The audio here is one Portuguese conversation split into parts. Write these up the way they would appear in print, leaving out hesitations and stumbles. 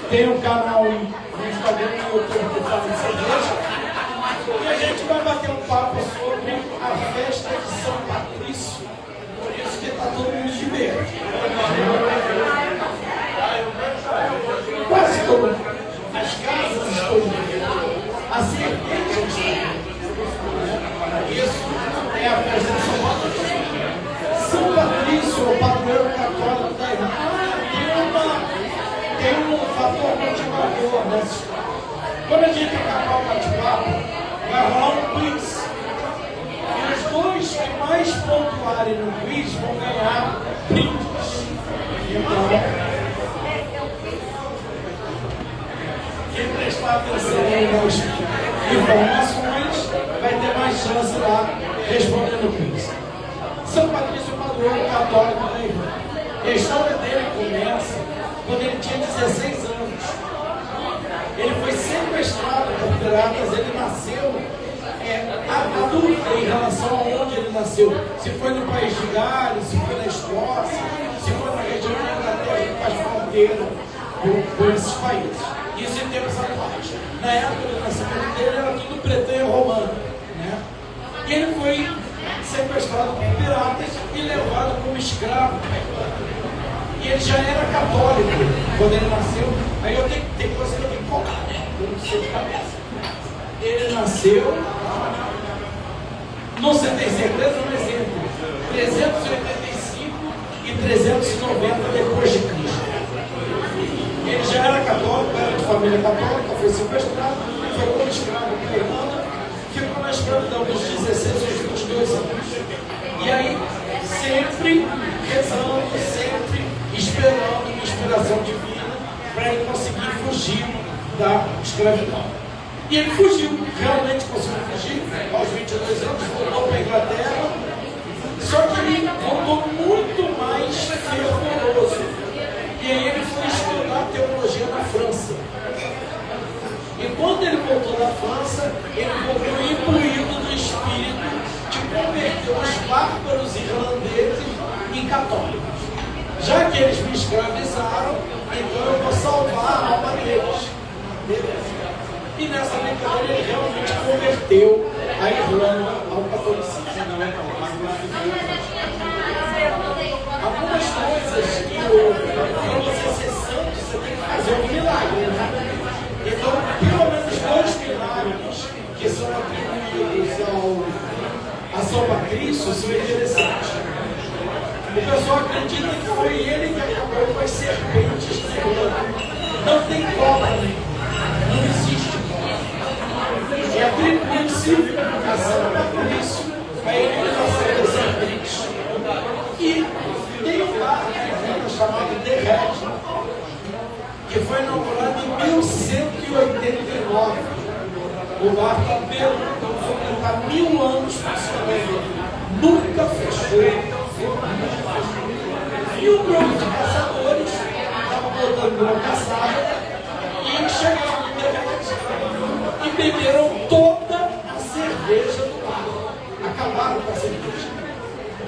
Tem um canal no Instagram e no YouTube que fala dessa igreja. E a gente vai bater um papo sobre a festa de São Patrício. Por isso que está todo mundo de verde. Quase todo mundo. As casas estão de verde. A cerveja está de verde. Isso é a festa de São Patrício. São Patrício é o padroeiro católico da igreja. Tem um fator motivador nessa história. Quando a gente acabar o bate-papo, vai rolar um quiz. E os dois que mais pontuarem no quiz vão ganhar brindes. Então, quem prestar atenção nas informações vai ter mais chance lá respondendo o quiz. São Patrício é o padroeiro católico da igreja. E a história dele começa quando ele tinha 16 anos. Ele foi sequestrado por piratas. Ele nasceu adulto em relação a onde ele nasceu. Se foi no país de Gales, se foi na Escócia, se foi na região da Inglaterra, que faz fronteira com esses países. Isso em tempos atuais. Na época do nascimento dele era tudo bretão romano, né? E ele foi sequestrado por piratas e levado como escravo. E ele já era católico quando ele nasceu. Aí eu tenho coisa que eu tenho que colocar, né? Eu não sei de cabeça. Ele nasceu, não sei tem certeza, um exemplo, 385 e 390 depois de Cristo. Ele já era católico, era de família católica, foi sequestrado, foi como escravo para a Irlanda, ficou na escravidão dos 16 aos 22 anos. E aí, sempre rezando, sempre esperando uma inspiração divina para ele conseguir fugir da escravidão. E ele fugiu, realmente conseguiu fugir. Aos 22 anos, voltou para a Inglaterra. Só que ele voltou muito mais fervoroso. E aí ele foi estudar teologia na França. E quando ele voltou da França, ele voltou imbuído do espírito de converter os bárbaros irlandeses em católicos. Já que eles me escravizaram, então eu vou salvar a alma deles. Beleza. E nessa brincadeira ele realmente converteu a Irlanda ao catolicismo. Algumas coisas que para você ser santo, você tem que fazer um milagre, né? Então, pelo menos 2 milagres que são atribuídos a São Patrício são interessantes. O pessoal acredita que foi ele que acabou com as serpentes da Irlanda. Não tem cobra, não existe cobra. É atribuído a São Patrício a eliminação das serpentes. E tem um bar chamado The Red, que foi inaugurado em 1189. O bar está 1000 anos funcionando. Nunca fechou. E um grupo de caçadores estava botando uma caçada e eles chegaram no mercado e beberam toda a cerveja do bar. Acabaram com a cerveja.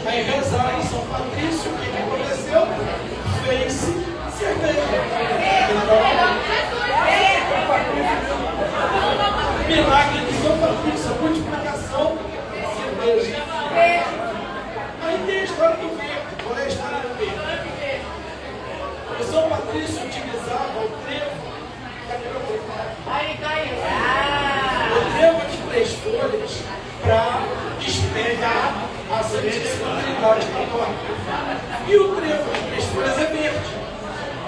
Aí rezaram em São Patrício, o que aconteceu? Fez-se cerveja. Milagre de São Patrício, a multiplicação da cerveja. Aí tem a história do verde. Qual é a história do verde? O São Patrício utilizava o trevo. Cadê meu trevo? O trevo de 3 folhas para despegar a sensibilidade católica. E o trevo de 3 folhas é verde.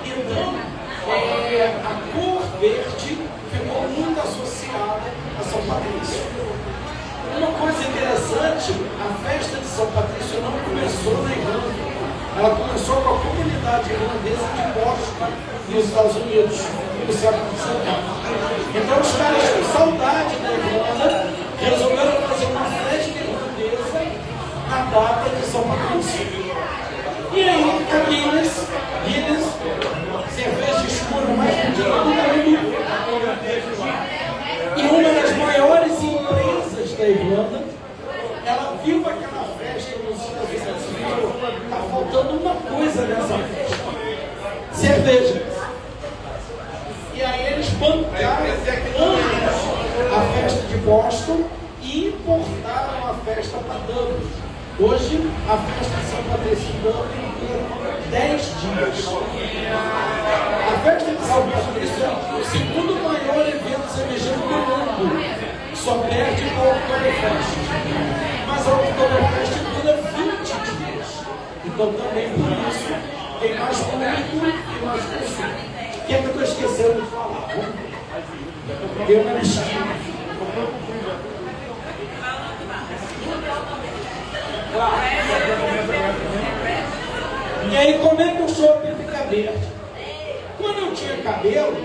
Então, a cor verde ficou muito associada a São Patrício. Uma coisa interessante, a festa de São Patrício não começou na Irlanda. Ela começou com a comunidade irlandesa de Boston, nos Estados Unidos, no século XIX. Então os caras, com saudade da Irlanda, resolveram fazer uma festa irlandesa na data de São Patrício. E aí, a Guinness, cerveja escura mais vendida do mundo, e uma das maiores empresas da Irlanda, ela viu aquela festa nos Estados Unidos e falou: está faltando uma coisa nessa festa: cerveja. E aí eles bancaram a festa de Boston e importaram a festa para Dublin. Hoje, a festa de São Patrício em Dublin dura 10 dias. A festa de São Patrício é o segundo maior evento cervejeiro do mundo. Só perde para o Oktoberfest. Mas a Oktoberfest dura 20 dias. Então, também por isso, tem mais público e mais consumo. O que é que eu estou esquecendo de falar? Tem uma listinha. E aí, como é que o chopp fica verde? Quando eu tinha cabelo,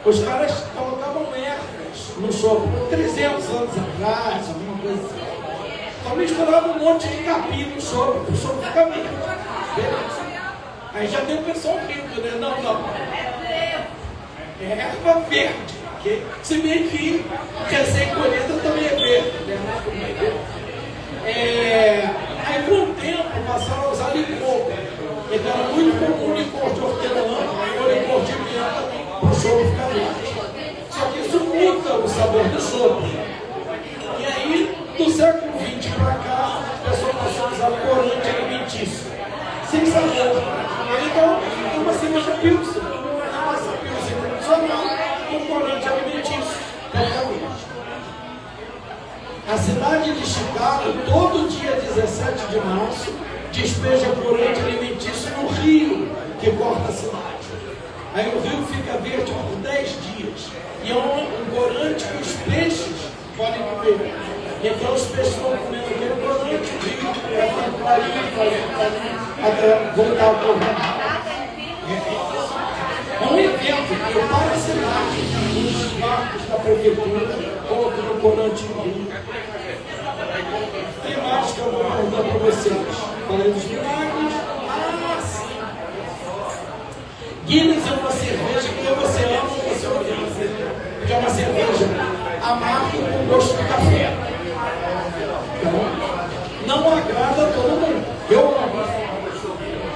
os caras colocavam ervas no chopp, 300 anos atrás, alguma coisa assim. Então misturava um monte de capim no chopp, para o chopp ficar verde. Beleza. Aí já tem o pessoal rindo, né? Não. É erva verde. Okay? Se bem que recém-colheita também é verde, né? Aí com o tempo passaram a usar licor. Então era muito comum licor de hortelã ou licor de menta para o chopp ficar verde. Só que isso muda o sabor do chopp. E aí, do século XX para cá, a pessoa passou a usar corante alimentício. Sem sabor. Então, é uma cerveja pilsen. É uma pilsen tradicional com corante alimentício. A cidade de Chicago, todo dia 17 de março, despeja corante alimentício no rio que corta a cidade. Aí o rio fica verde por 10 dias. E é um corante que os peixes podem comer. Então os peixes vão comendo aquele corante, o rio vai ficando clarinho, até voltar ao corpo. É um evento que para a cidade, os barcos da prefeitura colocam o corante no rio. Tem mais que eu vou contar para vocês. Falei dos milagres. Sim. Guinness é uma cerveja que ou você ama ou você odeia. Que é uma cerveja amarga com gosto de café. Então, não agrada a todo mundo. Eu amo.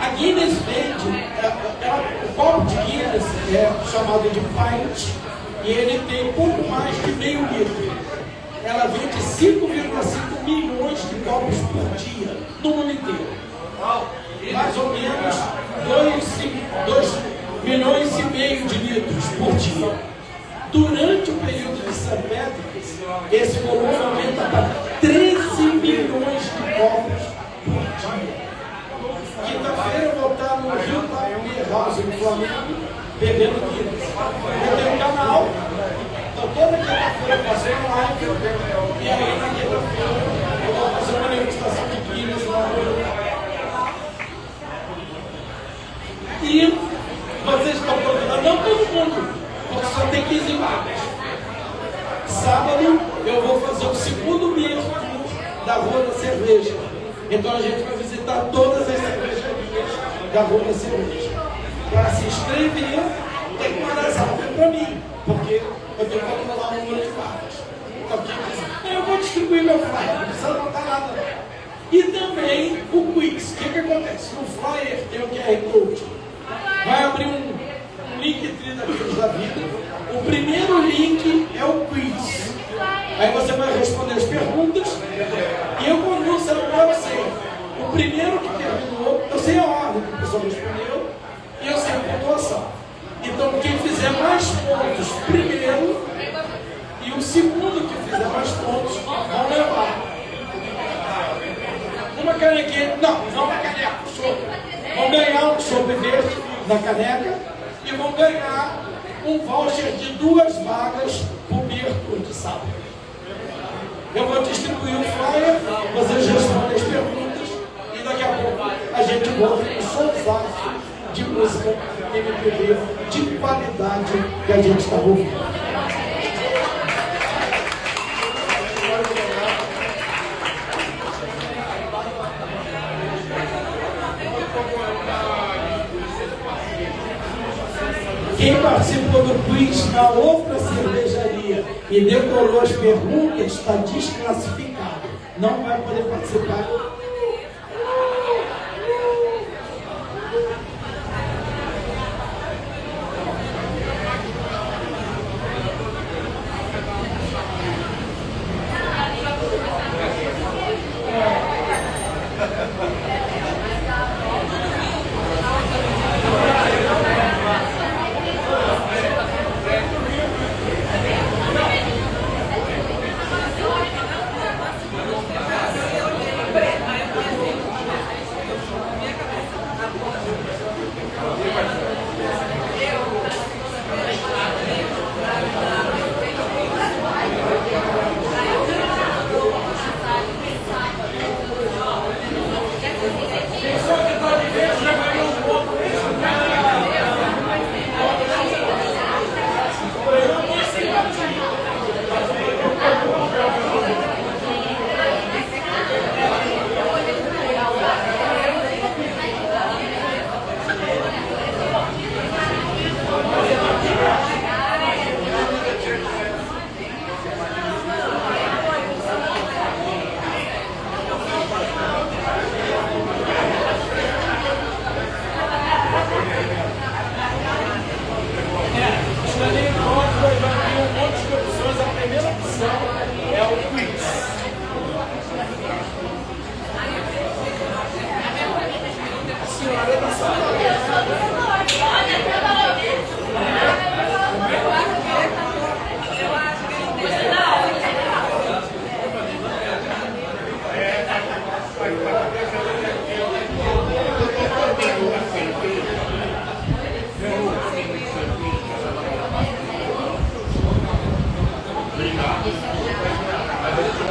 A Guinness vende, o copo de Guinness é chamado de pint e ele tem pouco mais de meio litro. Ela vende 5,5 milhões de copos por dia no mundo inteiro. Mais ou menos 2 milhões e meio de litros por dia. Durante o período de St. Patrick's, esse volume aumenta para 13 milhões de copos por dia. Quinta-feira eu vou estar no Rio da House, no Flamengo, bebendo Guinness. Eu tenho um canal, então toda quinta-feira eu faço uma live, e aí na quinta-feira eu vou fazer uma degustação de Guinness lá no. E vocês estão convidando, não todo mundo, porque só tem 15 vagas. Sábado eu vou fazer o segundo beer tour da Rua da Cerveja. Então a gente vai visitar todas as cervejarias da Rua da Cerveja. Para se inscrever, tem que mandar salve para mim, porque eu tenho que controlar o número de vagas. Então quem quiser, eu vou distribuir meu flyer, não precisa anotar nada. E também o quiz. O que acontece? No flyer tem o QR Code. Vai abrir um link daqueles da vida. O primeiro link é o quiz. Aí você vai responder as perguntas e eu conduzo para você. O primeiro que terminou, eu sei a ordem que a pessoa respondeu e eu sei a pontuação. Então quem fizer mais pontos primeiro e o segundo que fizer mais pontos vão levar uma canequinha, não uma caneca, chopp. Vão ganhar um chopp verde na caneca e vão ganhar um voucher de 2 vagas por beer tour de sábado. Eu vou distribuir o flyer, vocês respondem as perguntas e daqui a pouco a gente volta no show música MPB de qualidade que a gente estava ouvindo. Quem participou do quiz na outra cervejaria e decorou as perguntas está desclassificado. Não vai poder participar